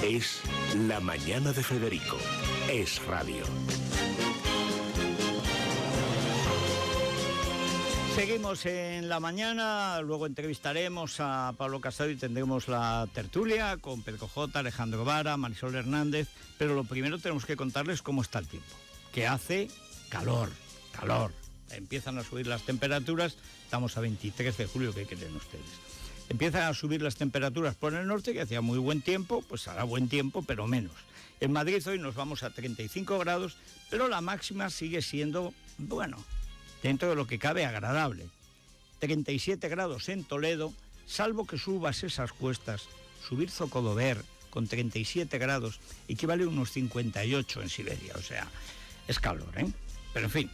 Es La Mañana de Federico. Es radio. Seguimos en la mañana, luego entrevistaremos a Pablo Casado y tendremos la tertulia con Pedro J, Alejandro Vara, Marisol Hernández, pero lo primero tenemos que contarles cómo está el tiempo, que hace calor, empiezan a subir las temperaturas, estamos a 23 de julio, ¿qué creen ustedes? Empiezan a subir las temperaturas por el norte, que hacía muy buen tiempo, pues hará buen tiempo, pero menos. En Madrid hoy nos vamos a 35 grados, pero la máxima sigue siendo, bueno, dentro de lo que cabe, agradable. 37 grados en Toledo, salvo que subas esas cuestas. Subir Zocodover con 37 grados equivale a unos 58 en Siberia, o sea, es calor, ¿eh? Pero en fin.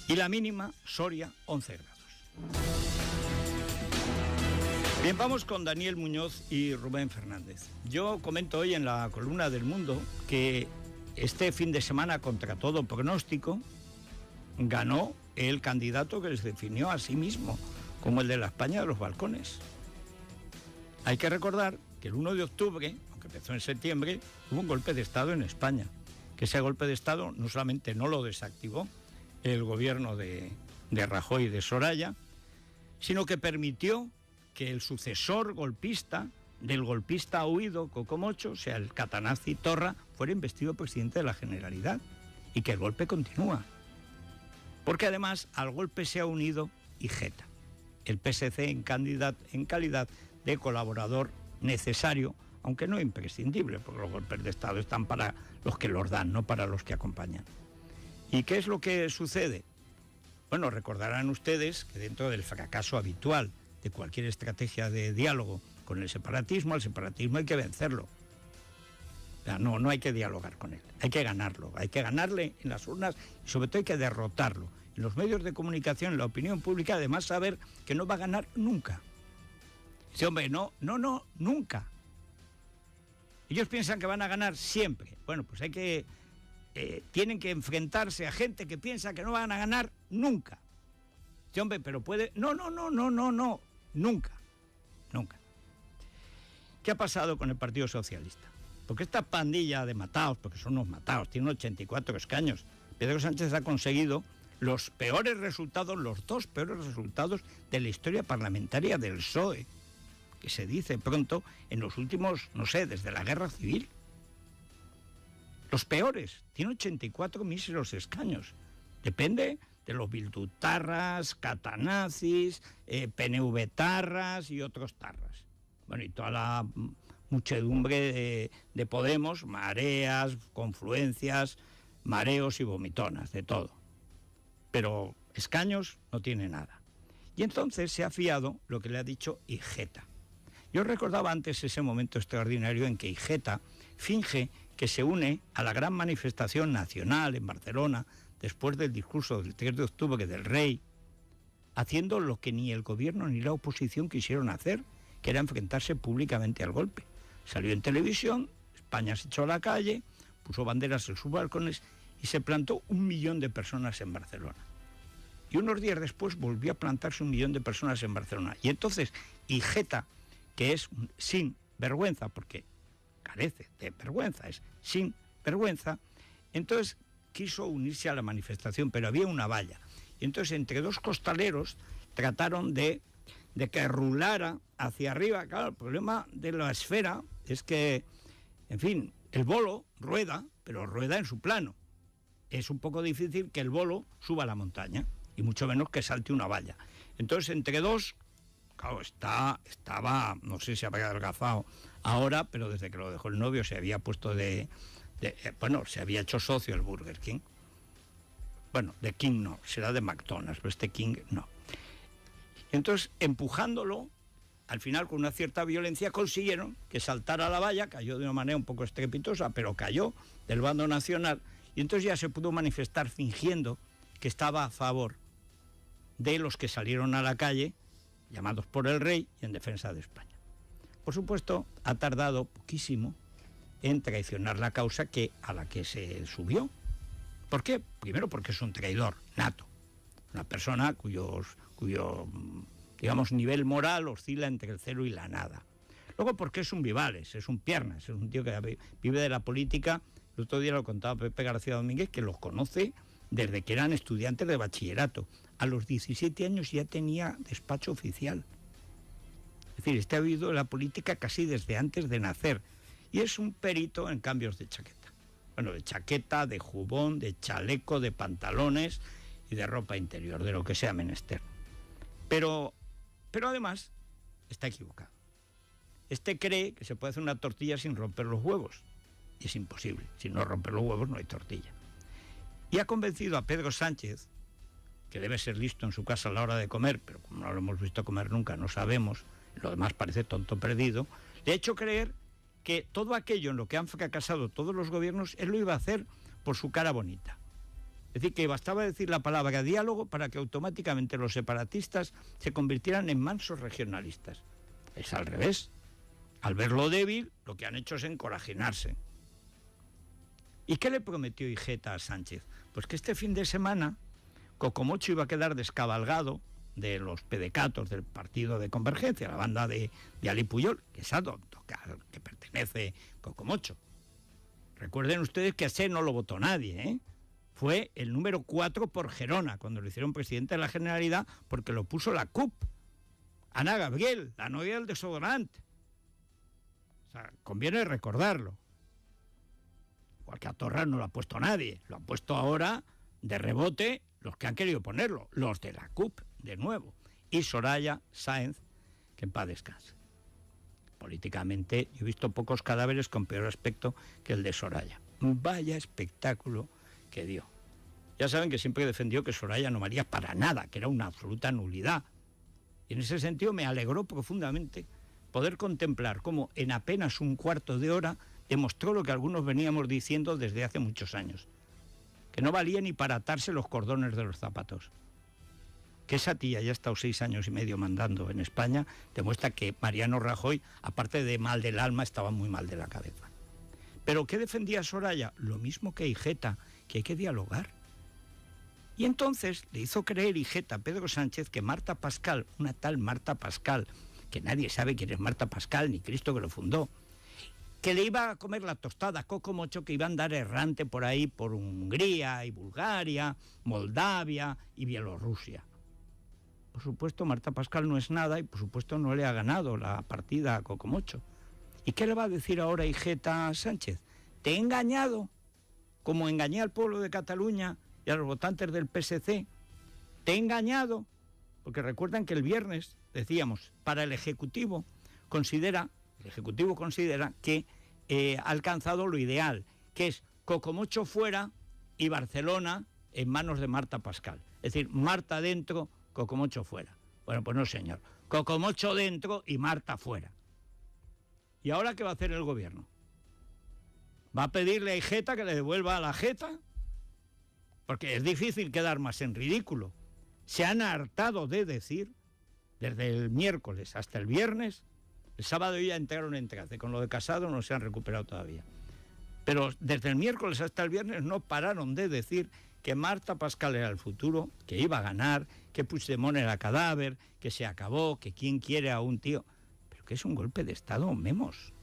Y la mínima, Soria, 11 grados. Bien, vamos con Daniel Muñoz y Rubén Fernández. Yo comento hoy en la columna del Mundo que este fin de semana, contra todo pronóstico, ganó el candidato que se definió a sí mismo como el de la España de los balcones. Hay que recordar que el 1 de octubre, aunque empezó en septiembre, hubo un golpe de Estado en España, que ese golpe de Estado no solamente no lo desactivó el gobierno de Rajoy y de Soraya, sino que permitió que el sucesor golpista del golpista huido, Coco Mocho, o sea, el catanazi Torra, fuera investido presidente de la Generalidad, y que el golpe continúa. Porque además al golpe se ha unido Ijeta, el PSC en calidad de colaborador necesario, aunque no imprescindible, porque los golpes de Estado están para los que los dan, no para los que acompañan. ¿Y qué es lo que sucede? Bueno, recordarán ustedes que dentro del fracaso habitual de cualquier estrategia de diálogo con el separatismo, al separatismo hay que vencerlo. O sea, no hay que dialogar con él, hay que ganarlo, hay que ganarle en las urnas y sobre todo hay que derrotarlo. En los medios de comunicación, en la opinión pública, además saber que no va a ganar nunca. Sí, hombre, no, nunca. Ellos piensan que van a ganar siempre. Bueno, pues tienen que enfrentarse a gente que piensa que no van a ganar nunca. Sí, hombre, pero puede... No, nunca. ¿Qué ha pasado con el Partido Socialista? Porque esta pandilla de mataos, porque son unos mataos, tienen 84 escaños, Pedro Sánchez ha conseguido los peores resultados, los dos peores resultados de la historia parlamentaria del PSOE, que se dice pronto en los últimos, no sé, desde la Guerra Civil. Los peores, tiene 84 míseros escaños. Depende de los bildutarras, catanazis, PNV-tarras y otros tarras. Bueno, y toda la muchedumbre de Podemos, mareas, confluencias, mareos y vomitonas, de todo. Pero escaños no tiene nada. Y entonces se ha fiado lo que le ha dicho Ijeta. Yo recordaba antes ese momento extraordinario en que Ijeta finge que se une a la gran manifestación nacional en Barcelona después del discurso del 3 de octubre del Rey, haciendo lo que ni el gobierno ni la oposición quisieron hacer, que era enfrentarse públicamente al golpe. Salió en televisión, España se echó a la calle, puso banderas en sus balcones y se plantó 1 millón de personas en Barcelona. Y unos días después volvió a plantarse 1 millón de personas en Barcelona. Y entonces Ijeta, que es sin vergüenza, porque carece de vergüenza, es sin vergüenza, entonces quiso unirse a la manifestación, pero había una valla. Y entonces entre dos costaleros trataron de que rulara hacia arriba. Claro, el problema de la esfera es que, en fin, el bolo rueda, pero rueda en su plano. Es un poco difícil que el bolo suba a la montaña, y mucho menos que salte una valla. Entonces, entre dos, claro, estaba, no sé si había adelgazado ahora, pero desde que lo dejó el novio se había puesto se había hecho socio el Burger King. Bueno, de King no, será de McDonald's, pero este King no. Entonces, empujándolo, al final con una cierta violencia consiguieron que saltara la valla, cayó de una manera un poco estrepitosa, pero cayó del bando nacional, y entonces ya se pudo manifestar fingiendo que estaba a favor de los que salieron a la calle, llamados por el Rey, y en defensa de España. Por supuesto, ha tardado poquísimo en traicionar la causa a la que se subió. ¿Por qué? Primero porque es un traidor nato, una persona cuyo digamos, nivel moral oscila entre el cero y la nada. Luego porque es un vivales, es un piernas, es un tío que vive de la política. El otro día lo contaba Pepe García Domínguez, que los conoce desde que eran estudiantes de bachillerato. A los 17 años ya tenía despacho oficial. Es decir, ha vivido la política casi desde antes de nacer. Y es un perito en cambios de chaqueta. Bueno, de chaqueta, de jubón, de chaleco, de pantalones y de ropa interior, de lo que sea menester. Pero además está equivocado. Cree que se puede hacer una tortilla sin romper los huevos. Y es imposible. Si no romper los huevos no hay tortilla. Y ha convencido a Pedro Sánchez, que debe ser listo en su casa a la hora de comer, pero como no lo hemos visto comer nunca, no sabemos, lo demás parece tonto perdido, le ha hecho creer que todo aquello en lo que han fracasado todos los gobiernos, él lo iba a hacer por su cara bonita. Es decir, que bastaba decir la palabra diálogo para que automáticamente los separatistas se convirtieran en mansos regionalistas. Es al revés. Al verlo débil, lo que han hecho es encorajinarse. ¿Y qué le prometió Ijeta a Sánchez? Pues que este fin de semana Cocomocho iba a quedar descabalgado de los pedecatos del Partido de Convergencia, la banda de Ali Puyol, que es a que pertenece Cocomocho. Recuerden ustedes que a ese no lo votó nadie, ¿eh? Fue el número 4 por Gerona, cuando lo hicieron presidente de la Generalidad, porque lo puso la CUP. Ana Gabriel, la novia del desodorante. O sea, conviene recordarlo. Igual que a Torra no lo ha puesto nadie, lo han puesto ahora de rebote los que han querido ponerlo, los de la CUP, de nuevo. Y Soraya Sáenz, que en paz descanse. Políticamente, yo he visto pocos cadáveres con peor aspecto que el de Soraya. Vaya espectáculo que dio. Ya saben que siempre defendió que Soraya no valía para nada, que era una absoluta nulidad. Y en ese sentido me alegró profundamente poder contemplar cómo en apenas un cuarto de hora demostró lo que algunos veníamos diciendo desde hace muchos años, que no valía ni para atarse los cordones de los zapatos. Que esa tía ya ha estado 6 años y medio mandando en España, demuestra que Mariano Rajoy, aparte de mal del alma, estaba muy mal de la cabeza. ¿Pero qué defendía Soraya? Lo mismo que Ijeta, que hay que dialogar. Y entonces le hizo creer Ijeta a Pedro Sánchez que Marta Pascal, una tal Marta Pascal, que nadie sabe quién es Marta Pascal, ni Cristo que lo fundó, que le iba a comer la tostada a Cocomocho, que iba a andar errante por ahí, por Hungría y Bulgaria, Moldavia y Bielorrusia. Por supuesto, Marta Pascal no es nada y por supuesto no le ha ganado la partida a Cocomocho. ¿Y qué le va a decir ahora Ijeta a Sánchez? Te he engañado, como engañé al pueblo de Cataluña y a los votantes del PSC. Te he engañado, porque recuerdan que el viernes, decíamos, para el Ejecutivo considera que ha alcanzado lo ideal, que es Cocomocho fuera y Barcelona en manos de Marta Pascal. Es decir, Marta dentro, Cocomocho fuera. Bueno, pues no, señor. Cocomocho dentro y Marta fuera. ¿Y ahora qué va a hacer el gobierno? ¿Va a pedirle a Ijeta que le devuelva la jeta? Porque es difícil quedar más en ridículo. Se han hartado de decir, desde el miércoles hasta el viernes, el sábado ya entraron en trance, con lo de Casado no se han recuperado todavía. Pero desde el miércoles hasta el viernes no pararon de decir que Marta Pascal era el futuro, que iba a ganar, que Puigdemont era cadáver, que se acabó, que quién quiere a un tío. Pero que es un golpe de Estado, memos.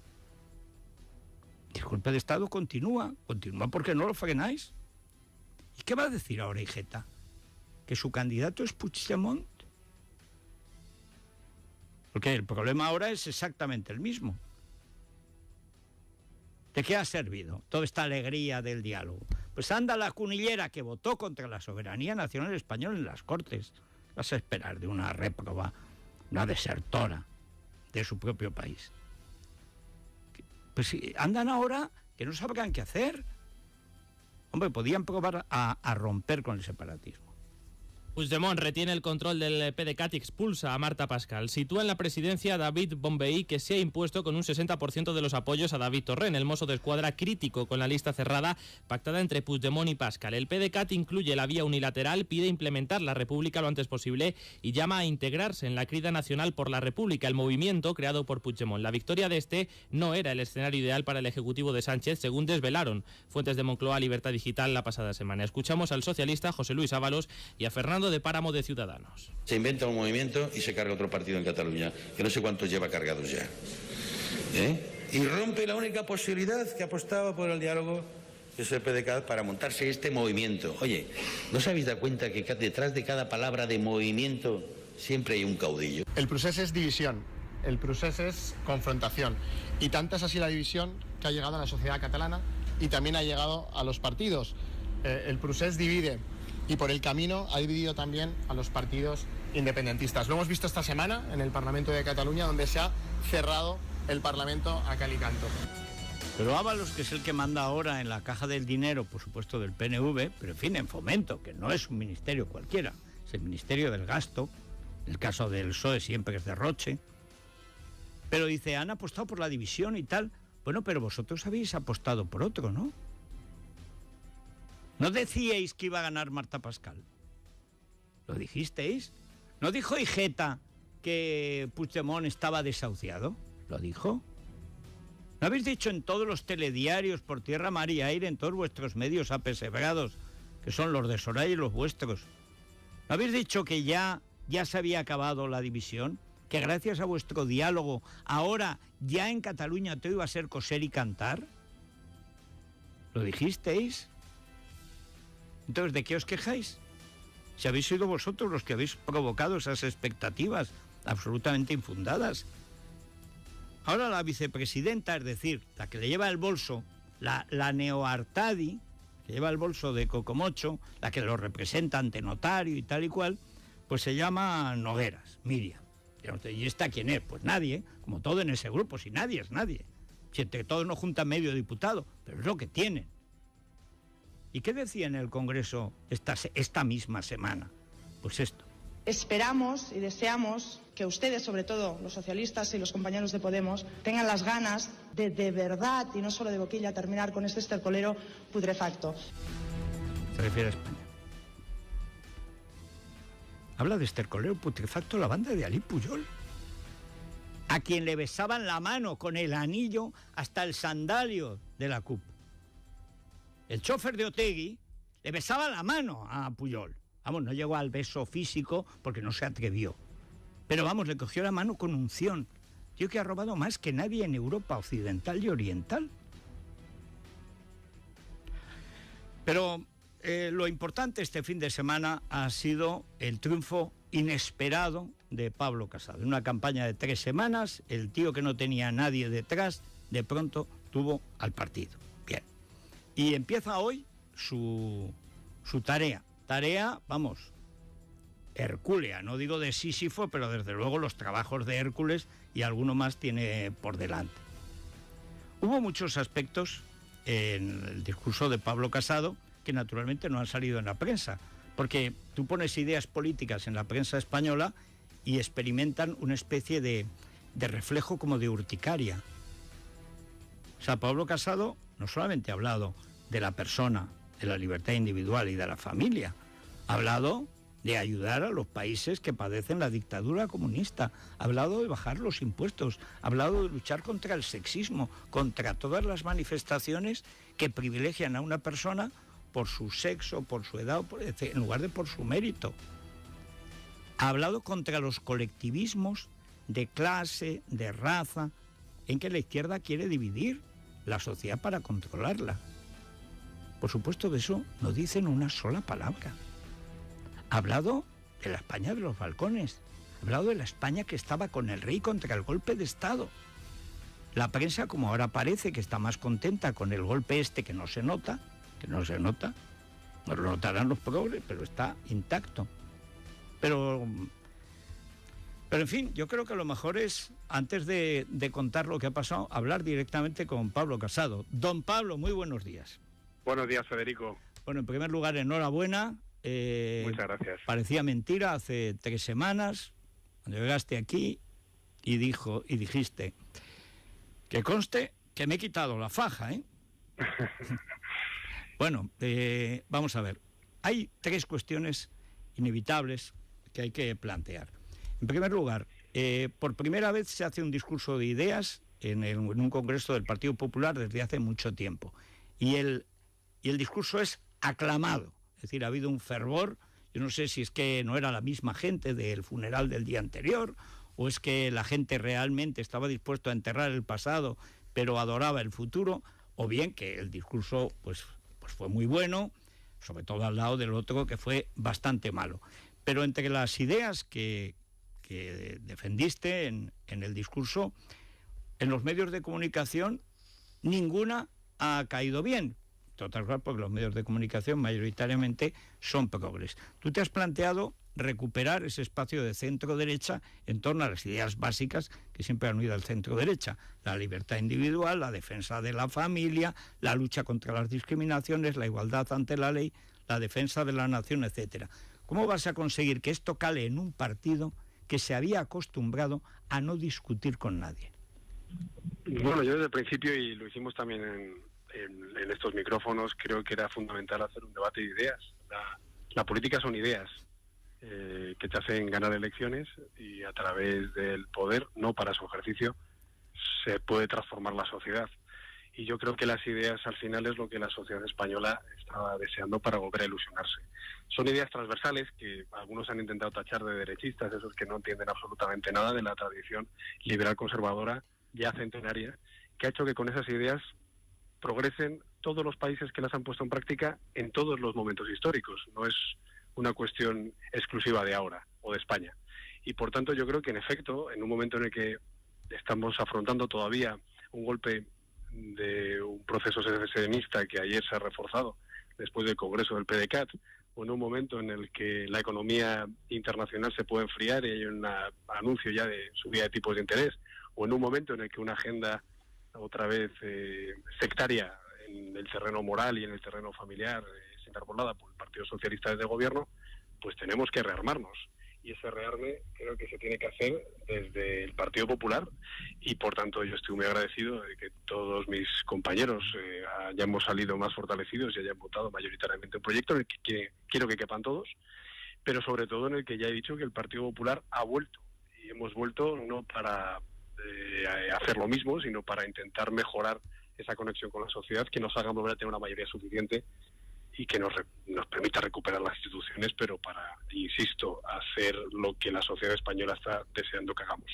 El golpe de Estado continúa porque no lo frenáis. ¿Y qué va a decir ahora Ijeta? ¿Que su candidato es Puigdemont? Porque el problema ahora es exactamente el mismo. ¿De qué ha servido toda esta alegría del diálogo? Pues anda la cunillera que votó contra la soberanía nacional española en las Cortes. Vas a esperar de una réproba, una desertora de su propio país. Pues andan ahora que no sabrán qué hacer. Hombre, podían probar a romper con el separatismo. Puigdemont retiene el control del PDeCAT y expulsa a Marta Pascal. Sitúa en la presidencia a David Bonvehí, que se ha impuesto con un 60% de los apoyos a David Torrent, el mozo de escuadra crítico con la lista cerrada pactada entre Puigdemont y Pascal. El PDeCAT incluye la vía unilateral, pide implementar la República lo antes posible y llama a integrarse en la Crida Nacional por la República, el movimiento creado por Puigdemont. La victoria de este no era el escenario ideal para el Ejecutivo de Sánchez, según desvelaron fuentes de Moncloa a Libertad Digital la pasada semana. Escuchamos al socialista José Luis Ábalos y a Fernando de Páramo de Ciudadanos. Se inventa un movimiento y se carga otro partido en Cataluña, que no sé cuántos lleva cargados ya. Y rompe la única posibilidad que apostaba por el diálogo, que es el PDeCAT, para montarse este movimiento. Oye, ¿no os habéis dado cuenta que detrás de cada palabra de movimiento siempre hay un caudillo? El procés es división, el procés es confrontación. Y tanta es así la división que ha llegado a la sociedad catalana y también ha llegado a los partidos. El procés divide y por el camino ha dividido también a los partidos independentistas. Lo hemos visto esta semana en el Parlamento de Cataluña, donde se ha cerrado el Parlamento a cal y canto. Pero Ábalos, que es el que manda ahora en la caja del dinero, por supuesto del PNV, pero en fin, en Fomento, que no es un ministerio cualquiera, es el Ministerio del Gasto, en el caso del PSOE siempre es derroche, pero dice, han apostado por la división y tal. Bueno, pero vosotros habéis apostado por otro, ¿no? ¿No decíais que iba a ganar Marta Pascal? ¿Lo dijisteis? ¿No dijo Ijeta que Puigdemont estaba desahuciado? ¿Lo dijo? ¿No habéis dicho en todos los telediarios, por tierra, mar y aire, en todos vuestros medios apesebrados, que son los de Soraya y los vuestros? ¿No habéis dicho que ya se había acabado la división? ¿Que gracias a vuestro diálogo ahora ya en Cataluña todo iba a ser coser y cantar? ¿Lo dijisteis? Entonces, ¿de qué os quejáis? Si habéis sido vosotros los que habéis provocado esas expectativas absolutamente infundadas. Ahora la vicepresidenta, es decir, la que le lleva el bolso, la neoartadi, que lleva el bolso de Cocomocho, la que lo representa ante notario y tal y cual, pues se llama Nogueras, Miriam. ¿Y esta quién es? Pues nadie, como todo en ese grupo, si nadie es nadie. Si entre todos no juntan medio diputado, pero es lo que tienen. ¿Y qué decía en el Congreso esta misma semana? Pues esto. Esperamos y deseamos que ustedes, sobre todo los socialistas y los compañeros de Podemos, tengan las ganas de verdad, y no solo de boquilla, terminar con este estercolero putrefacto. Se refiere a España. Habla de estercolero putrefacto la banda de Alí Pujol, a quien le besaban la mano con el anillo hasta el sandalio de la CUP. El chofer de Otegi le besaba la mano a Pujol. Vamos, no llegó al beso físico porque no se atrevió. Pero vamos, le cogió la mano con unción. Tío que ha robado más que nadie en Europa occidental y oriental. Pero lo importante este fin de semana ha sido el triunfo inesperado de Pablo Casado. En una campaña de 3 semanas, el tío que no tenía a nadie detrás, de pronto tuvo al partido. Bien. Y empieza hoy su tarea. Tarea, vamos, hercúlea, no digo de Sísifo, pero desde luego los trabajos de Hércules y alguno más tiene por delante. Hubo muchos aspectos en el discurso de Pablo Casado que naturalmente no han salido en la prensa, porque tú pones ideas políticas en la prensa española y experimentan una especie de reflejo como de urticaria. O sea, Pablo Casado no solamente ha hablado de la persona, de la libertad individual y de la familia, ha hablado de ayudar a los países que padecen la dictadura comunista, ha hablado de bajar los impuestos, ha hablado de luchar contra el sexismo, contra todas las manifestaciones que privilegian a una persona por su sexo, por su edad, en lugar de por su mérito. Ha hablado contra los colectivismos de clase, de raza, en que la izquierda quiere dividir la sociedad para controlarla. Por supuesto, de eso no dicen una sola palabra. Ha hablado de la España de los balcones, ha hablado de la España que estaba con el rey contra el golpe de Estado. La prensa, como ahora parece que está más contenta con el golpe este que no se nota, no lo notarán los progres, pero está intacto. Pero en fin, yo creo que lo mejor es, antes de contar lo que ha pasado, hablar directamente con Pablo Casado. Don Pablo, muy buenos días. Buenos días, Federico. Bueno, en primer lugar, enhorabuena. Muchas gracias. Parecía mentira hace 3 semanas, cuando llegaste aquí y dijiste que conste que me he quitado la faja, ¿eh? Bueno, vamos a ver. Hay 3 cuestiones inevitables que hay que plantear. En primer lugar, por primera vez se hace un discurso de ideas en un congreso del Partido Popular desde hace mucho tiempo. Y el discurso es aclamado. Es decir, ha habido un fervor. Yo no sé si es que no era la misma gente del funeral del día anterior o es que la gente realmente estaba dispuesto a enterrar el pasado, pero adoraba el futuro, o bien que el discurso pues fue muy bueno, sobre todo al lado del otro que fue bastante malo. Pero entre las ideas que defendiste en el discurso, en los medios de comunicación ninguna ha caído bien. Entre otras cosas porque los medios de comunicación mayoritariamente son progres. Tú te has planteado recuperar ese espacio de centro-derecha en torno a las ideas básicas que siempre han unido al centro-derecha: la libertad individual, la defensa de la familia, la lucha contra las discriminaciones, la igualdad ante la ley, la defensa de la nación, etcétera. ¿Cómo vas a conseguir que esto cale en un partido que se había acostumbrado a no discutir con nadie? Bueno, yo desde el principio, y lo hicimos también en estos micrófonos, creo que era fundamental hacer un debate de ideas. La política son ideas que te hacen ganar elecciones, y a través del poder, no para su ejercicio, se puede transformar la sociedad. Y yo creo que las ideas al final es lo que la sociedad española estaba deseando para volver a ilusionarse. Son ideas transversales que algunos han intentado tachar de derechistas, esos que no entienden absolutamente nada de la tradición liberal conservadora ya centenaria, que ha hecho que con esas ideas progresen todos los países que las han puesto en práctica en todos los momentos históricos. No es una cuestión exclusiva de ahora o de España. Y por tanto yo creo que en efecto, en un momento en el que estamos afrontando todavía un golpe de un proceso secesionista que ayer se ha reforzado después del Congreso del PDCAT, o en un momento en el que la economía internacional se puede enfriar y hay un anuncio ya de subida de tipos de interés, o en un momento en el que una agenda otra vez sectaria en el terreno moral y en el terreno familiar es enarbolada por el Partido Socialista desde el gobierno, pues tenemos que rearmarnos. Y ese rearme creo que se tiene que hacer desde el Partido Popular, y por tanto yo estoy muy agradecido de que todos mis compañeros hayamos salido más fortalecidos y hayan votado mayoritariamente un proyecto en el que quiero que quepan todos, pero sobre todo en el que ya he dicho que el Partido Popular ha vuelto, y hemos vuelto no para hacer lo mismo, sino para intentar mejorar esa conexión con la sociedad, que nos haga volver a tener una mayoría suficiente y que nos permita recuperar las instituciones, pero para, insisto, hacer lo que la sociedad española está deseando que hagamos.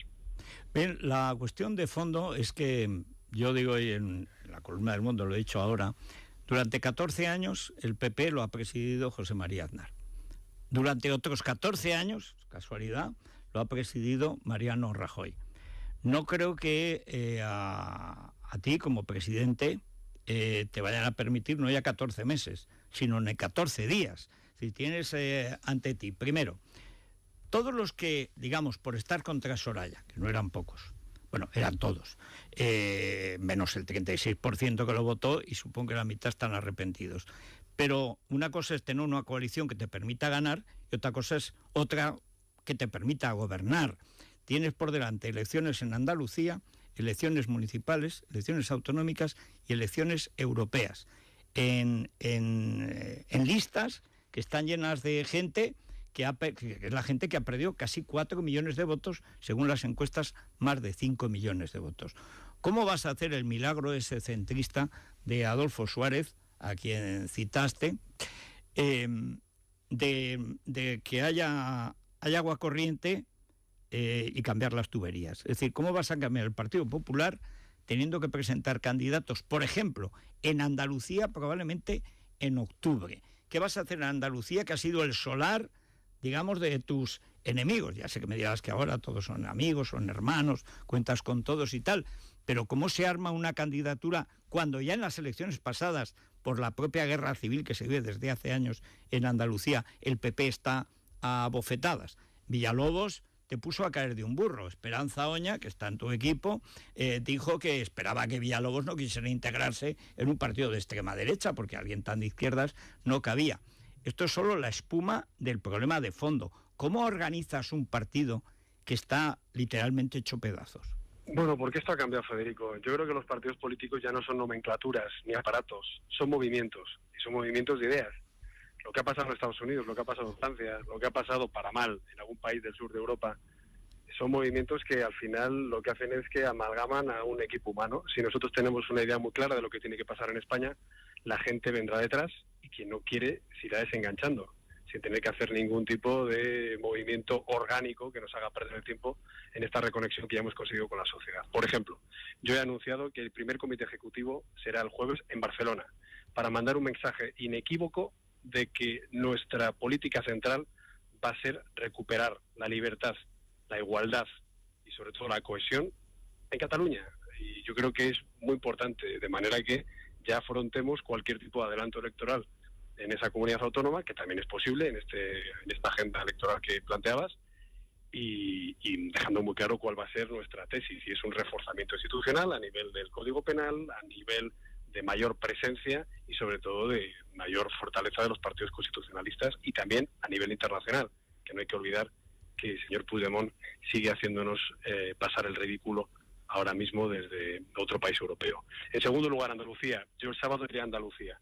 Bien, la cuestión de fondo es que, yo digo hoy en la columna del Mundo, lo he dicho ahora, durante 14 años el PP lo ha presidido José María Aznar. Durante otros 14 años, casualidad, lo ha presidido Mariano Rajoy. No creo que a ti como presidente te vayan a permitir no ya 14 meses, sino en 14 días. Si tienes ante ti, primero, todos los que, digamos, por estar contra Soraya, que no eran pocos, bueno, eran todos, menos el 36% que lo votó, y supongo que la mitad están arrepentidos. Pero una cosa es tener una coalición que te permita ganar, y otra cosa es otra que te permita gobernar. Tienes por delante elecciones en Andalucía, elecciones municipales, elecciones autonómicas y elecciones europeas, en listas que están llenas de gente que es la gente que ha perdido casi 4 millones de votos, según las encuestas, más de 5 millones de votos. ¿Cómo vas a hacer el milagro ese centrista de Adolfo Suárez, a quien citaste, de que haya agua corriente y cambiar las tuberías? Es decir, ¿cómo vas a cambiar el Partido Popular teniendo que presentar candidatos, por ejemplo, en Andalucía probablemente en octubre? ¿Qué vas a hacer en Andalucía, que ha sido el solar, digamos, de tus enemigos? Ya sé que me dirás que ahora todos son amigos, son hermanos, cuentas con todos y tal, pero ¿cómo se arma una candidatura cuando ya en las elecciones pasadas, por la propia guerra civil que se vive desde hace años en Andalucía, el PP está a bofetadas? Villalobos te puso a caer de un burro. Esperanza Oña, que está en tu equipo, dijo que esperaba que Villalobos no quisiera integrarse en un partido de extrema derecha, porque alguien tan de izquierdas no cabía. Esto es solo la espuma del problema de fondo. ¿Cómo organizas un partido que está literalmente hecho pedazos? Bueno, porque esto ha cambiado, Federico. Yo creo que los partidos políticos ya no son nomenclaturas ni aparatos, son movimientos, y son movimientos de ideas. Lo que ha pasado en Estados Unidos, lo que ha pasado en Francia, lo que ha pasado para mal en algún país del sur de Europa, son movimientos que al final lo que hacen es que amalgaman a un equipo humano. Si nosotros tenemos una idea muy clara de lo que tiene que pasar en España, la gente vendrá detrás, y quien no quiere se irá desenganchando. sin tener que hacer ningún tipo de movimiento orgánico que nos haga perder el tiempo en esta reconexión que ya hemos conseguido con la sociedad. Por ejemplo, yo he anunciado que el primer comité ejecutivo será el jueves en Barcelona, para mandar un mensaje inequívoco de que nuestra política central va a ser recuperar la libertad, la igualdad y sobre todo la cohesión en Cataluña. Y yo creo que es muy importante, de manera que ya afrontemos cualquier tipo de adelanto electoral en esa comunidad autónoma, que también es posible en esta agenda electoral que planteabas, y dejando muy claro cuál va a ser nuestra tesis, si es un reforzamiento institucional a nivel del Código Penal, a nivel de mayor presencia y sobre todo de mayor fortaleza de los partidos constitucionalistas, y también a nivel internacional, que no hay que olvidar que el señor Puigdemont sigue haciéndonos pasar el ridículo ahora mismo desde otro país europeo. En segundo lugar, Andalucía. Yo el sábado iré a Andalucía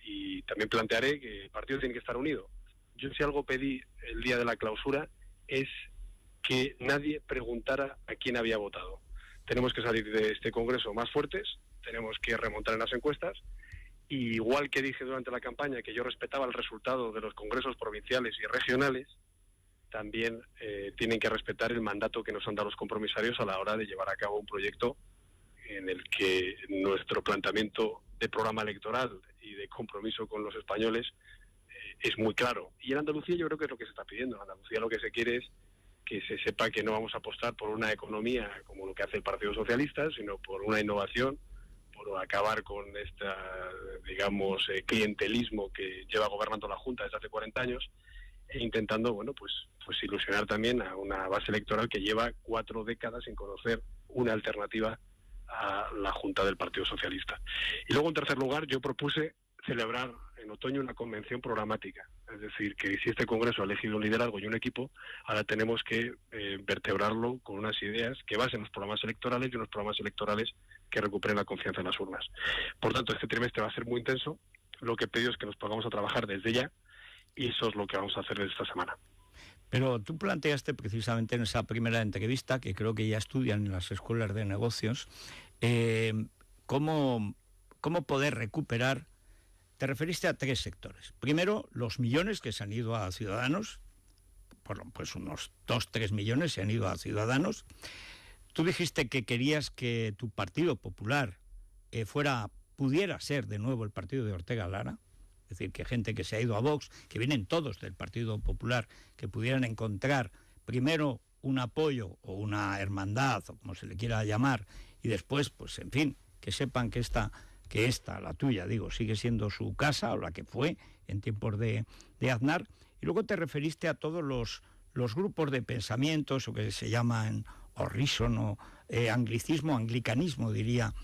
y también plantearé que el partido tiene que estar unido. Yo si algo pedí el día de la clausura es que nadie preguntara a quién había votado. Tenemos que salir de este congreso más fuertes, tenemos que remontar en las encuestas, y igual que dije durante la campaña que yo respetaba el resultado de los congresos provinciales y regionales, también tienen que respetar el mandato que nos han dado los compromisarios a la hora de llevar a cabo un proyecto en el que nuestro planteamiento de programa electoral y de compromiso con los españoles es muy claro. Y en Andalucía yo creo que es lo que se está pidiendo. En Andalucía lo que se quiere es que se sepa que no vamos a apostar por una economía como lo que hace el Partido Socialista, sino por una innovación, por acabar con digamos, clientelismo que lleva gobernando la Junta desde hace 40 años, e intentando, bueno, pues ilusionar también a una base electoral que lleva 4 décadas sin conocer una alternativa a la Junta del Partido Socialista. Y luego, en tercer lugar, yo propuse celebrar en otoño una convención programática. Es decir, que si este Congreso ha elegido un liderazgo y un equipo, ahora tenemos que vertebrarlo con unas ideas que basen los programas electorales y unos programas electorales que recuperen la confianza en las urnas. Por tanto, este trimestre va a ser muy intenso. Lo que he pedido es que nos pongamos a trabajar desde ya, y eso es lo que vamos a hacer esta semana. Pero tú planteaste precisamente en esa primera entrevista, que creo que ya estudian en las escuelas de negocios, cómo poder recuperar. Te referiste a 3 sectores. Primero, los millones que se han ido a Ciudadanos, pues unos 2-3 millones se han ido a Ciudadanos. Tú dijiste que querías que tu Partido Popular pudiera ser de nuevo el partido de Ortega Lara. Es decir, que gente que se ha ido a Vox, que vienen todos del Partido Popular, que pudieran encontrar primero un apoyo o una hermandad, o como se le quiera llamar, y después, pues en fin, que sepan que esta, la tuya, digo, sigue siendo su casa, o la que fue en tiempos de Aznar. Y luego te referiste a todos los grupos de pensamientos, o que se llaman horrísono, anglicismo, anglicanismo, diría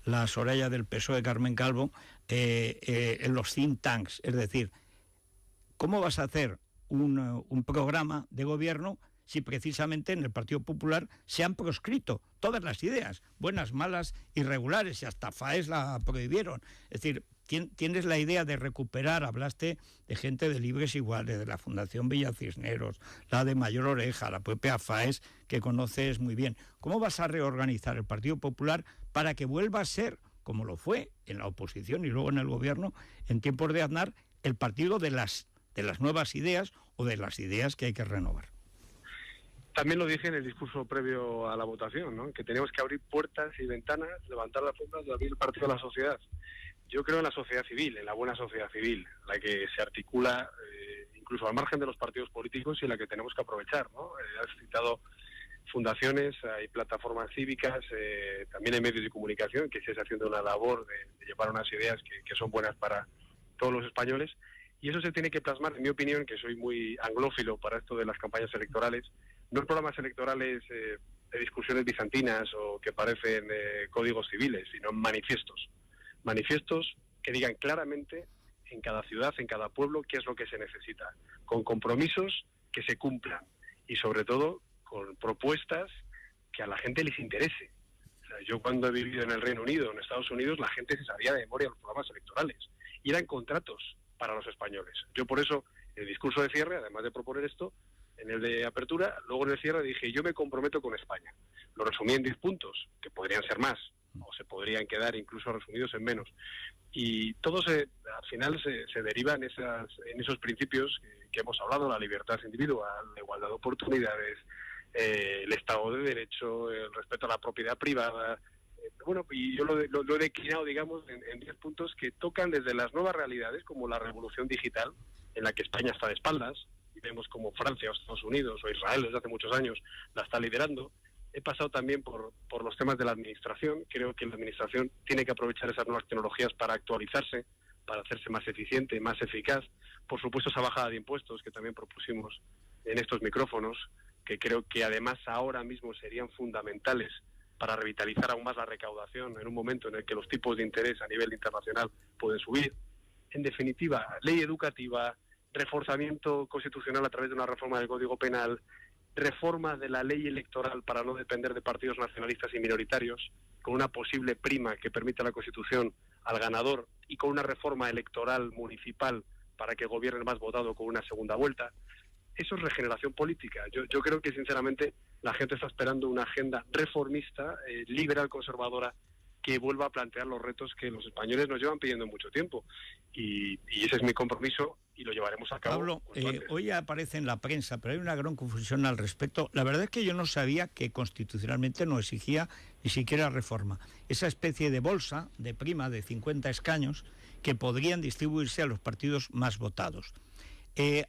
la Soraya del PSOE, Carmen Calvo, en los think tanks. Es decir, ¿cómo vas a hacer un programa de gobierno si precisamente en el Partido Popular se han proscrito todas las ideas, buenas, malas, irregulares, y hasta FAES la prohibieron? Es decir, tienes la idea de recuperar, hablaste de gente de Libres Iguales, de la Fundación Villa Cisneros, la de Mayor Oreja, la propia FAES, que conoces muy bien. ¿Cómo vas a reorganizar el Partido Popular para que vuelva a ser, como lo fue en la oposición y luego en el gobierno, en tiempos de Aznar, el partido de las nuevas ideas o de las ideas que hay que renovar? También lo dije en el discurso previo a la votación, ¿no? Que teníamos que abrir puertas y ventanas, levantar las puertas y abrir el partido a la sociedad. Yo creo en la sociedad civil, en la buena sociedad civil, la que se articula incluso al margen de los partidos políticos y la que tenemos que aprovechar, ¿no? Has citado fundaciones, hay plataformas cívicas, también hay medios de comunicación que se está haciendo una labor de llevar unas ideas que son buenas para todos los españoles, y eso se tiene que plasmar, en mi opinión, que soy muy anglófilo para esto de las campañas electorales, no en programas electorales de discusiones bizantinas o que parecen códigos civiles, sino en manifiestos que digan claramente en cada ciudad, en cada pueblo, qué es lo que se necesita, con compromisos que se cumplan y sobre todo con propuestas que a la gente les interese. O sea, yo cuando he vivido en el Reino Unido, en Estados Unidos, la gente se sabía de memoria los programas electorales y eran contratos para los españoles. Yo por eso, en el discurso de cierre, además de proponer esto, en el de apertura, luego en el cierre dije, yo me comprometo con España. Lo resumí en 10 puntos, que podrían ser más, o se podrían quedar incluso resumidos en menos. Y todo al final se deriva en esos principios que hemos hablado: la libertad individual, la igualdad de oportunidades, el Estado de Derecho, el respeto a la propiedad privada. Bueno, y yo lo he declinado, digamos, en 10 puntos que tocan desde las nuevas realidades, como la revolución digital, en la que España está de espaldas, y vemos como Francia o Estados Unidos o Israel desde hace muchos años la está liderando. He pasado también por los temas de la administración. Creo que la administración tiene que aprovechar esas nuevas tecnologías para actualizarse, para hacerse más eficiente, más eficaz. Por supuesto, esa bajada de impuestos que también propusimos en estos micrófonos, que creo que además ahora mismo serían fundamentales para revitalizar aún más la recaudación en un momento en el que los tipos de interés a nivel internacional pueden subir. En definitiva, ley educativa, reforzamiento constitucional a través de una reforma del Código Penal, reforma de la ley electoral para no depender de partidos nacionalistas y minoritarios, con una posible prima que permita la Constitución al ganador, y con una reforma electoral municipal para que gobierne el más votado con una segunda vuelta. Eso es regeneración política. Yo creo que, sinceramente, la gente está esperando una agenda reformista, liberal, conservadora, que vuelva a plantear los retos que los españoles nos llevan pidiendo mucho tiempo. Y ese es mi compromiso, y lo llevaremos a cabo. Pablo, hoy aparece en la prensa, pero hay una gran confusión al respecto. La verdad es que yo no sabía que constitucionalmente no exigía ni siquiera reforma. Esa especie de bolsa, de prima de 50 escaños, que podrían distribuirse a los partidos más votados.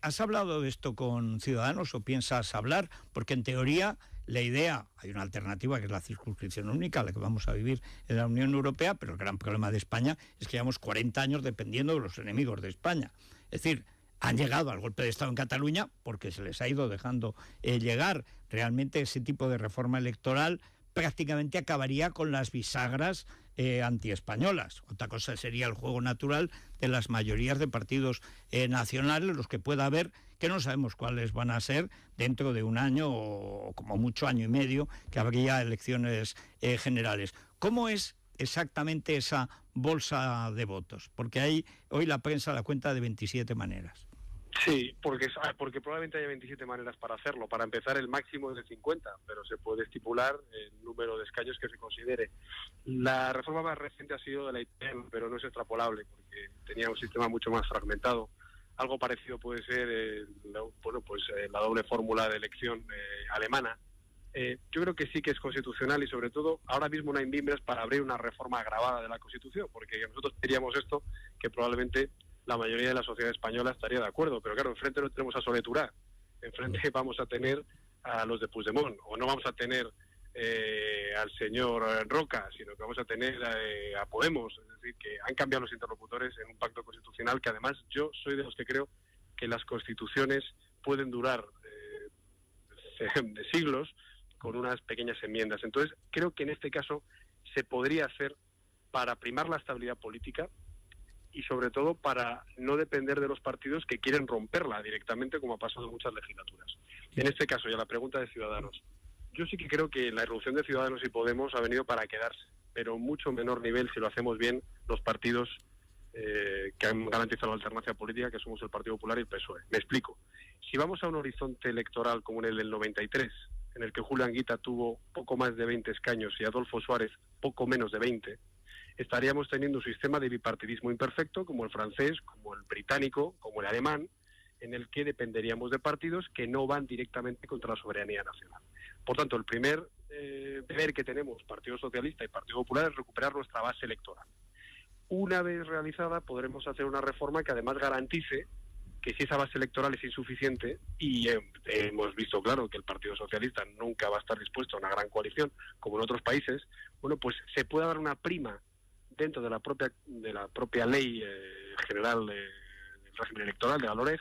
¿Has hablado de esto con Ciudadanos o piensas hablar? Porque en teoría la idea, hay una alternativa que es la circunscripción única, la que vamos a vivir en la Unión Europea, pero el gran problema de España es que llevamos 40 años dependiendo de los enemigos de España. Es decir, han llegado al golpe de Estado en Cataluña porque se les ha ido dejando llegar. Realmente ese tipo de reforma electoral prácticamente acabaría con las bisagras antiespañolas. Otra cosa sería el juego natural de las mayorías de partidos nacionales, los que pueda haber, que no sabemos cuáles van a ser dentro de un año o como mucho año y medio, que habría elecciones generales. ¿Cómo es exactamente esa bolsa de votos? Porque hoy la prensa la cuenta de 27 maneras. Sí, porque probablemente haya 27 maneras para hacerlo. Para empezar, el máximo es de 50, pero se puede estipular el número de escaños que se considere. La reforma más reciente ha sido de la ITEM, pero no es extrapolable porque tenía un sistema mucho más fragmentado. Algo parecido puede ser la doble fórmula de elección alemana. Yo creo que sí que es constitucional, y sobre todo ahora mismo no hay mimbres para abrir una reforma agravada de la Constitución, porque nosotros diríamos esto, que probablemente la mayoría de la sociedad española estaría de acuerdo, pero claro, enfrente no tenemos a Soleturá, enfrente vamos a tener a los de Puigdemont, o no vamos a tener al señor Roca, sino que vamos a tener a Podemos. Es decir, que han cambiado los interlocutores en un pacto constitucional que, además, yo soy de los que creo que las constituciones pueden durar de siglos con unas pequeñas enmiendas. Entonces, creo que en este caso se podría hacer para primar la estabilidad política y, sobre todo, para no depender de los partidos que quieren romperla directamente, como ha pasado en muchas legislaturas. En este caso, y a la pregunta de Ciudadanos, yo sí que creo que la irrupción de Ciudadanos y Podemos ha venido para quedarse, pero en mucho menor nivel si lo hacemos bien los partidos que han garantizado la alternancia política, que somos el Partido Popular y el PSOE. Me explico. Si vamos a un horizonte electoral como el del 93, en el que Julio Anguita tuvo poco más de 20 escaños y Adolfo Suárez poco menos de 20, estaríamos teniendo un sistema de bipartidismo imperfecto, como el francés, como el británico, como el alemán, en el que dependeríamos de partidos que no van directamente contra la soberanía nacional. Por tanto, el primer deber que tenemos, Partido Socialista y Partido Popular, es recuperar nuestra base electoral. Una vez realizada, podremos hacer una reforma que además garantice que, si esa base electoral es insuficiente, y hemos visto claro que el Partido Socialista nunca va a estar dispuesto a una gran coalición como en otros países, bueno, pues se pueda dar una prima dentro de la propia ley general del régimen electoral, de la LOREG,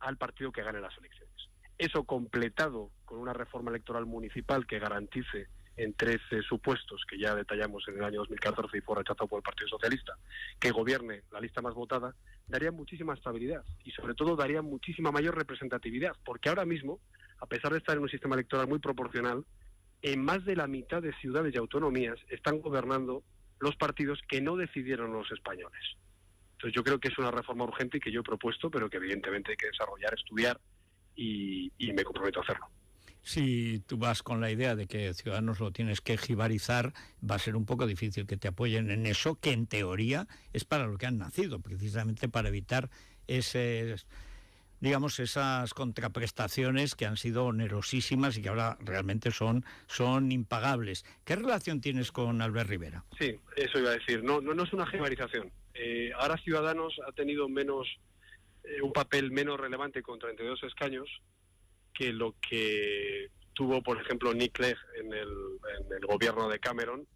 al partido que gane las elecciones. Eso, completado con una reforma electoral municipal que garantice en 13 supuestos que ya detallamos en el año 2014 y fue rechazado por el Partido Socialista, que gobierne la lista más votada, daría muchísima estabilidad y, sobre todo, daría muchísima mayor representatividad, porque ahora mismo, a pesar de estar en un sistema electoral muy proporcional, en más de la mitad de ciudades y autonomías están gobernando los partidos que no decidieron los españoles. Entonces, yo creo que es una reforma urgente y que yo he propuesto, pero que evidentemente hay que desarrollar, estudiar, y me comprometo a hacerlo. Si tú vas con la idea de que Ciudadanos lo tienes que jibarizar, va a ser un poco difícil que te apoyen en eso, que en teoría es para lo que han nacido, precisamente para evitar esas contraprestaciones que han sido onerosísimas y que ahora realmente son impagables. ¿Qué relación tienes con Albert Rivera? Sí, eso iba a decir. No es una jibarización. Ahora Ciudadanos ha tenido un papel menos relevante con 32 escaños que lo que tuvo, por ejemplo, Nick Clegg en el gobierno de Cameron,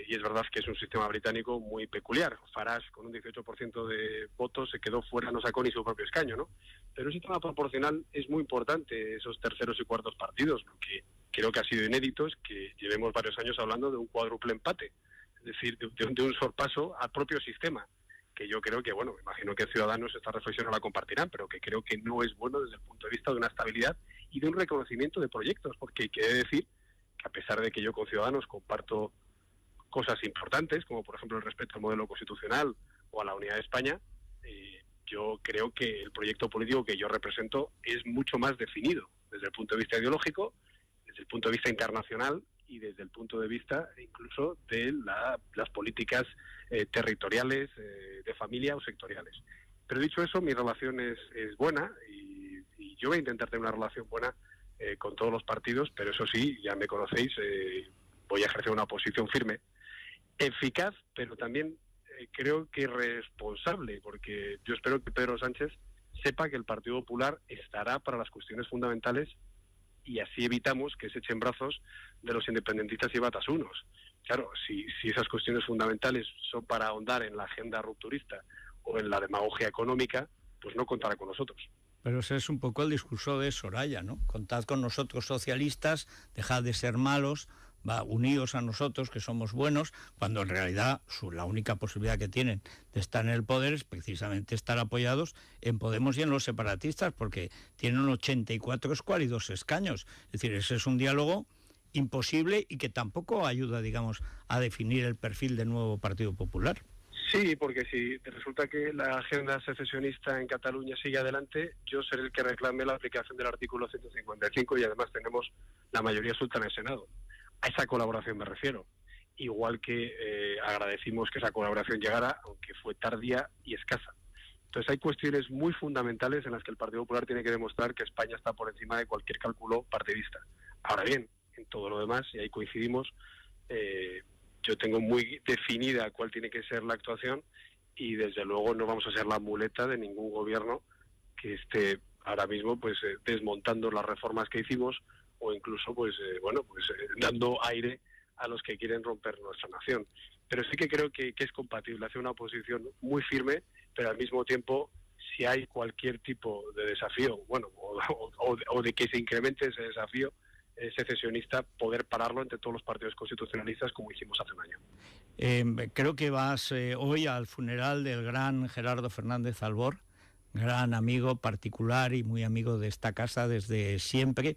y es verdad que es un sistema británico muy peculiar. Farage, con un 18% de votos, se quedó fuera, no sacó ni su propio escaño, ¿no? Pero un sistema proporcional es muy importante, esos terceros y cuartos partidos. Lo que creo que ha sido inédito es que llevemos varios años hablando de un cuádruple empate, es decir, de un sorpaso al propio sistema, que yo creo que, bueno, me imagino que Ciudadanos esta reflexión no la compartirán, pero que creo que no es bueno desde el punto de vista de una estabilidad y de un reconocimiento de proyectos, porque hay que decir que a pesar de que yo con Ciudadanos comparto cosas importantes, como por ejemplo el respeto al modelo constitucional o a la unidad de España, yo creo que el proyecto político que yo represento es mucho más definido desde el punto de vista ideológico, desde el punto de vista internacional y desde el punto de vista incluso de las políticas territoriales, de familia o sectoriales. Pero dicho eso, mi relación es buena y yo voy a intentar tener una relación buena con todos los partidos, pero eso sí, ya me conocéis, voy a ejercer una posición firme, eficaz, pero también creo que responsable, porque yo espero que Pedro Sánchez sepa que el Partido Popular estará para las cuestiones fundamentales y así evitamos que se echen brazos de los independentistas y batasunos. Claro, si esas cuestiones fundamentales son para ahondar en la agenda rupturista o en la demagogia económica, pues no contará con nosotros. Pero ese es un poco el discurso de Soraya, ¿no? Contad con nosotros, socialistas, dejad de ser malos, uníos a nosotros, que somos buenos, cuando en realidad la única posibilidad que tienen de estar en el poder es precisamente estar apoyados en Podemos y en los separatistas, porque tienen 84 escuálidos escaños. Es decir, ese es un diálogo imposible y que tampoco ayuda, digamos, a definir el perfil del nuevo Partido Popular. Sí, porque si resulta que la agenda secesionista en Cataluña sigue adelante, yo seré el que reclame la aplicación del artículo 155 y además tenemos la mayoría absoluta en el Senado. A esa colaboración me refiero. Igual que agradecimos que esa colaboración llegara, aunque fue tardía y escasa. Entonces hay cuestiones muy fundamentales en las que el Partido Popular tiene que demostrar que España está por encima de cualquier cálculo partidista. Ahora bien, en todo lo demás, y ahí coincidimos, yo tengo muy definida cuál tiene que ser la actuación y desde luego no vamos a ser la muleta de ningún gobierno que esté ahora mismo pues desmontando las reformas que hicimos o incluso dando aire a los que quieren romper nuestra nación. Pero sí que creo que es compatible hacer una oposición muy firme, pero al mismo tiempo, si hay cualquier tipo de desafío, o de que se incremente ese desafío secesionista, poder pararlo entre todos los partidos constitucionalistas como hicimos hace un año. Creo que vas hoy al funeral del gran Gerardo Fernández Albor, gran amigo particular y muy amigo de esta casa desde siempre.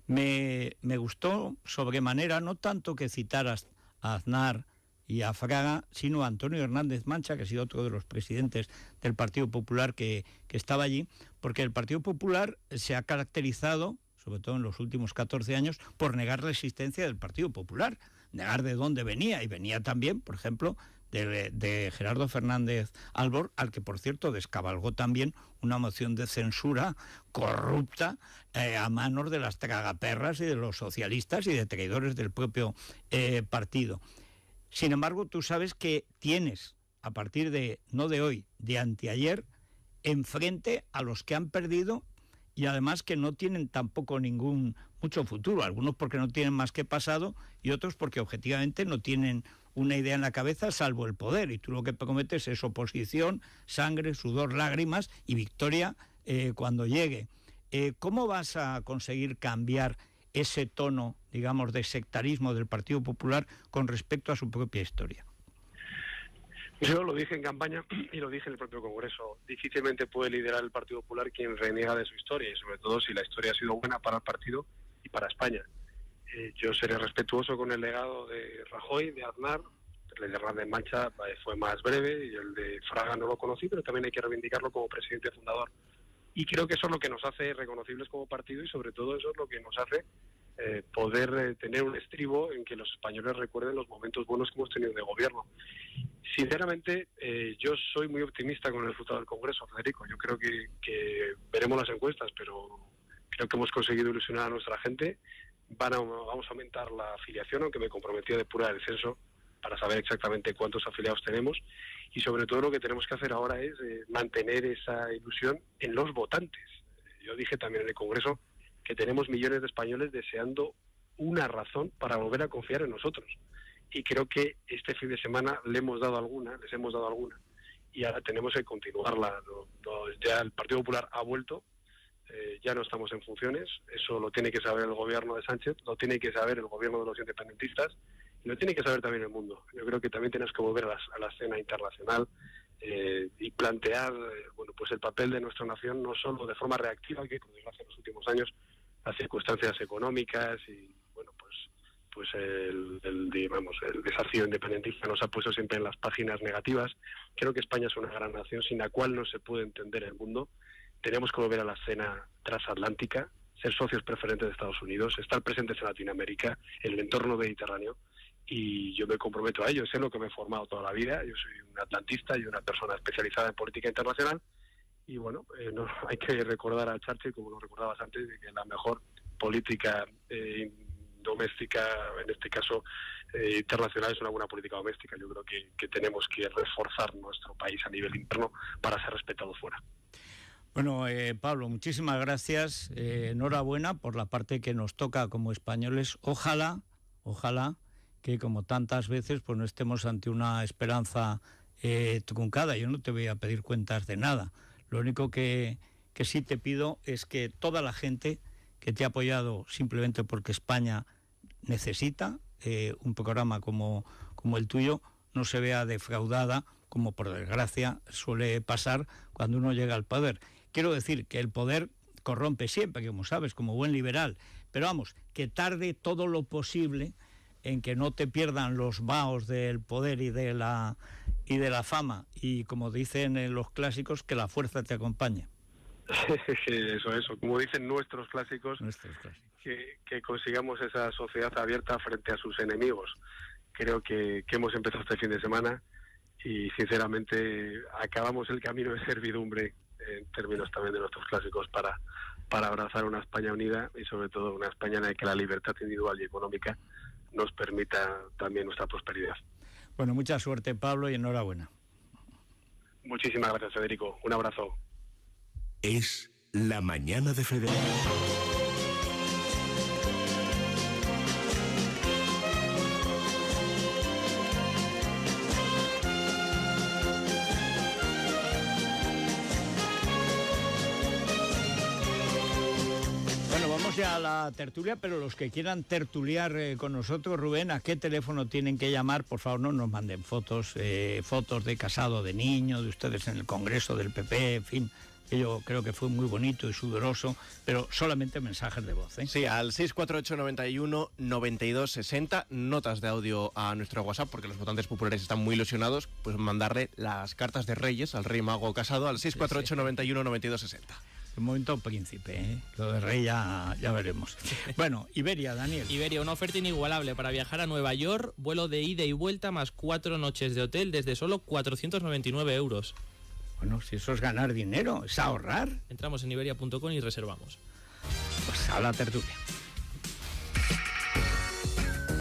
Me gustó sobremanera, no tanto que citaras a Aznar y a Fraga, sino a Antonio Hernández Mancha, que ha sido otro de los presidentes del Partido Popular que estaba allí, porque el Partido Popular se ha caracterizado, sobre todo en los últimos 14 años, por negar la existencia del Partido Popular, negar de dónde venía, y venía también, por ejemplo, de Gerardo Fernández Albor, al que, por cierto, descabalgó también una moción de censura corrupta a manos de las tragaperras y de los socialistas y de traidores del propio partido. Sin embargo, tú sabes que tienes, a partir de, no de hoy, de anteayer, enfrente a los que han perdido y además que no tienen tampoco mucho futuro, algunos porque no tienen más que pasado y otros porque objetivamente no tienen una idea en la cabeza salvo el poder, y tú lo que prometes es oposición, sangre, sudor, lágrimas y victoria cuando llegue. ¿Cómo vas a conseguir cambiar ese tono, digamos, de sectarismo del Partido Popular con respecto a su propia historia? Yo lo dije en campaña y lo dije en el propio Congreso. Difícilmente puede liderar el Partido Popular quien reniega de su historia, y sobre todo si la historia ha sido buena para el partido y para España. Yo seré respetuoso con el legado de Rajoy, de Aznar. El de Hernández Mancha fue más breve y el de Fraga no lo conocí, pero también hay que reivindicarlo como presidente fundador Y creo que eso es lo que nos hace reconocibles como partido y sobre todo eso es lo que nos hace poder tener un estribo en que los españoles recuerden los momentos buenos que hemos tenido de gobierno. Sinceramente, yo soy muy optimista con el resultado del Congreso, Federico. Yo creo que veremos las encuestas, pero creo que hemos conseguido ilusionar a nuestra gente. Vamos a aumentar la afiliación, aunque me comprometí a depurar el censo para saber exactamente cuántos afiliados tenemos. Y sobre todo lo que tenemos que hacer ahora es mantener esa ilusión en los votantes. Yo dije también en el Congreso que tenemos millones de españoles deseando una razón para volver a confiar en nosotros. Y creo que este fin de semana les hemos dado alguna, y ahora tenemos que continuarla. Ya el Partido Popular ha vuelto, ya no estamos en funciones, eso lo tiene que saber el gobierno de Sánchez, lo tiene que saber el gobierno de los independentistas, y lo tiene que saber también el mundo. Yo creo que también tenemos que volver a la escena internacional y plantear pues el papel de nuestra nación, no solo de forma reactiva, que por desgracia en los últimos años las circunstancias económicas y pues el desafío independentista nos ha puesto siempre en las páginas negativas. Creo que España es una gran nación sin la cual no se puede entender el mundo. Tenemos que volver a la escena transatlántica, ser socios preferentes de Estados Unidos, estar presentes en Latinoamérica, en el entorno mediterráneo, y yo me comprometo a ello. Es en lo que me he formado toda la vida. Yo soy un atlantista y una persona especializada en política internacional, y no, hay que recordar a Churchill, como lo recordabas antes, de que la mejor política doméstica, en este caso internacional, es una buena política doméstica. Yo creo que tenemos que reforzar nuestro país a nivel interno para ser respetados fuera. Bueno, Pablo, muchísimas gracias. Enhorabuena por la parte que nos toca como españoles. Ojalá que, como tantas veces, pues no estemos ante una esperanza truncada. Yo no te voy a pedir cuentas de nada. Lo único que sí te pido es que toda la gente que te ha apoyado simplemente porque España necesita un programa como el tuyo, no se vea defraudada, como por desgracia suele pasar cuando uno llega al poder. Quiero decir que el poder corrompe siempre, como sabes, como buen liberal, pero vamos, que tarde todo lo posible en que no te pierdan los vaos del poder y de la fama, y como dicen los clásicos, que la fuerza te acompañe. Eso, como dicen nuestros clásicos. Que consigamos esa sociedad abierta frente a sus enemigos. Creo que hemos empezado este fin de semana y sinceramente acabamos el camino de servidumbre en términos también de nuestros clásicos para abrazar una España unida y sobre todo una España en la que la libertad individual y económica nos permita también nuestra prosperidad. Bueno, mucha suerte, Pablo, y enhorabuena. Muchísimas gracias, Federico. Un abrazo. Es La Mañana de Federico. A la tertulia, pero los que quieran tertuliar con nosotros, Rubén, ¿a qué teléfono tienen que llamar? Por favor, no nos manden fotos de Casado de niño, de ustedes en el Congreso del PP, en fin, que yo creo que fue muy bonito y sudoroso, pero solamente mensajes de voz, ¿eh? Sí, al 648-91-9260, notas de audio a nuestro WhatsApp, porque los votantes populares están muy ilusionados, pues mandarle las cartas de Reyes al rey mago Casado al 648-91-9260. Un momento príncipe, ¿eh? Lo de rey ya veremos. Bueno, Iberia, Daniel. Iberia, una oferta inigualable para viajar a Nueva York, vuelo de ida y vuelta más 4 noches de hotel desde solo 499 euros. Bueno, si eso es ganar dinero, es ahorrar. Entramos en iberia.com y reservamos. Pues a la tertulia.